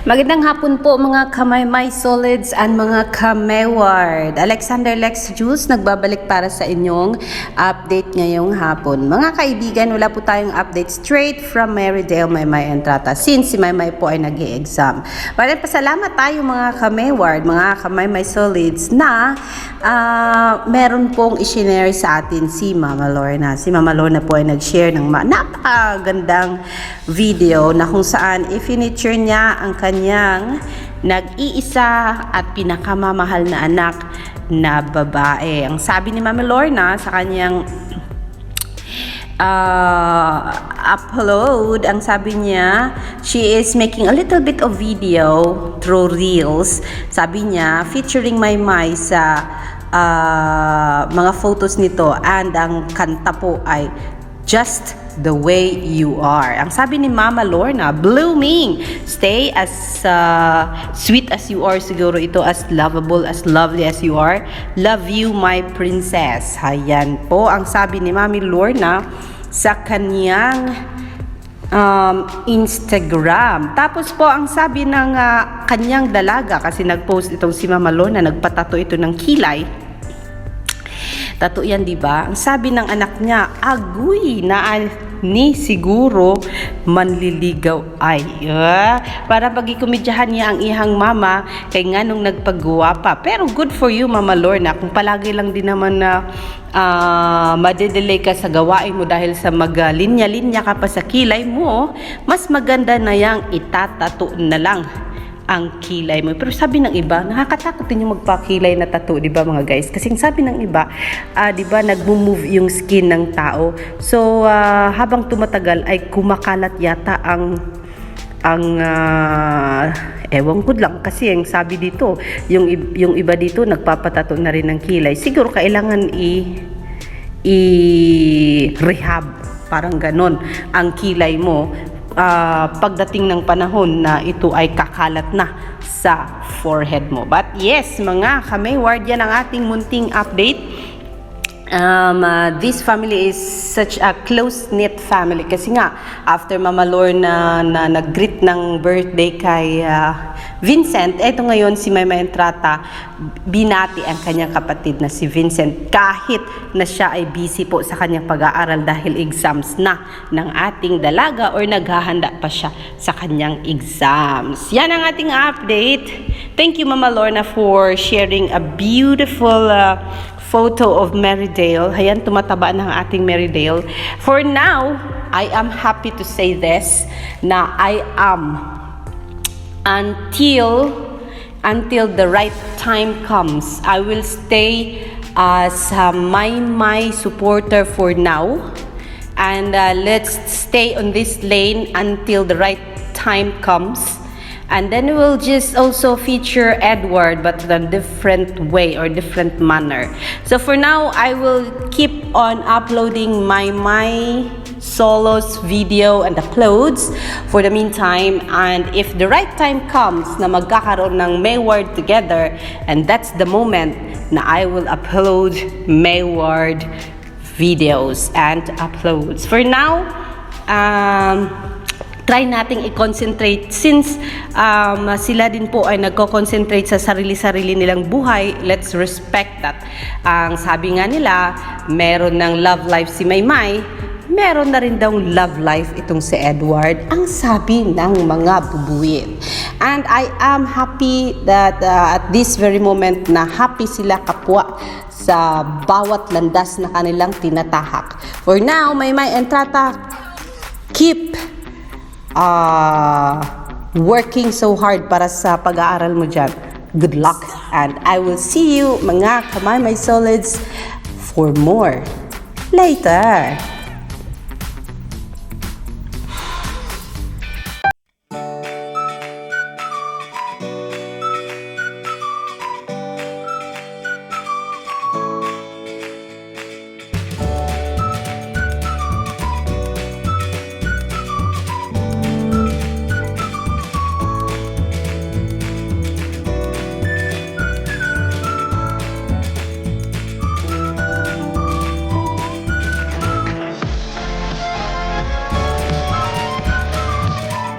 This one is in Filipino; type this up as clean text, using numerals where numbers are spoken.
Magandang hapon po mga kamay solids and mga kameward. Alexander Lex Juice nagbabalik para sa inyong update ngayong hapon. Mga kaibigan, wala po tayong update straight from Marydale Maymay Entrata since si Maymay po ay nag-i-exam. Pero pasalamat tayo mga kameward, mga kamay solids na meron pong i-share sa atin si Mama Lorna. Si Mama Lorna po ay nag-share ng napakagandang video na kung saan i-feature niya ang kanyang nag-iisa at pinakamamahal na anak na babae. Ang sabi ni Mama Lorna sa kanyang upload, ang sabi niya, she is making a little bit of video through Reels. Sabi niya, featuring Maymay sa mga photos nito, and ang kanta po ay Just the Way You Are. Ang sabi ni Mama Lorna, blooming, stay as sweet as you are, siguro ito, as lovable, as lovely as you are. Love you, my princess. Ayan po ang sabi ni Mami Lorna sa kanyang Instagram. Tapos po ang sabi ng kanyang dalaga, kasi nag-post itong si Mama Lorna, nagpatato ito ng kilay. Tato yan, di ba? Ang sabi ng anak niya, agoy na ni siguro manliligaw ay. Para pag-ikomedyahan niya ang ihang mama kay nga nung nagpagawa pa. Pero good for you, Mama Lorna. Kung palagi lang din naman na madedelay ka sa gawain mo dahil sa maglinya-linya ka pa sa kilay mo, mas maganda na yang itatato na lang ang kilay mo. Pero sabi ng iba, nakakatakot din yung magpakilay na tattoo, di ba mga guys? Kasi sabi ng iba, di ba, nagmo-move yung skin ng tao. So, habang tumatagal ay kumakalat yata ang ewan ko lang, kasi ang sabi dito, yung iba dito nagpapatato na rin ng kilay. Siguro kailangan i-rehab, parang ganon ang kilay mo. Pagdating ng panahon na ito ay kakalat na sa forehead mo. But yes, mga kamayward, yan ang ating munting update. This family is such a close-knit family kasi nga after Mama Lorna na nag-greet ng birthday kay Vincent, eto ngayon si Maymay Entrata binati ang kanyang kapatid na si Vincent kahit na siya ay busy po sa kanyang pag-aaral dahil exams na ng ating dalaga or naghahanda pa siya sa kanyang exams. Yan ang ating update. Thank you, Mama Lorna, for sharing a beautiful photo of Marydale. Ayan, tumataba ng ating Marydale. For now, I am happy to say this, na I am until the right time comes, I will stay as a Maymay supporter for now, and let's stay on this lane until the right time comes. And then we'll just also feature Edward, but in a different way or different manner. So for now, I will keep on uploading my solos video and uploads for the meantime. And if the right time comes na magkakaroon ng Mayward together, and that's the moment na I will upload Mayward videos and uploads. For now, try nating i-concentrate since sila din po ay nagko-concentrate sa sarili-sarili nilang buhay. Let's respect that. Ang sabi nga nila, meron ng love life si Maymay, meron na rin daw love life itong si Edward, ang sabi ng mga bubuin. And I am happy that at this very moment na happy sila kapwa sa bawat landas na kanilang tinatahak. For now, Maymay Entrata, keep working so hard para sa pag-aaral mo dyan. Good luck, and I will see you mga kamay solids for more later.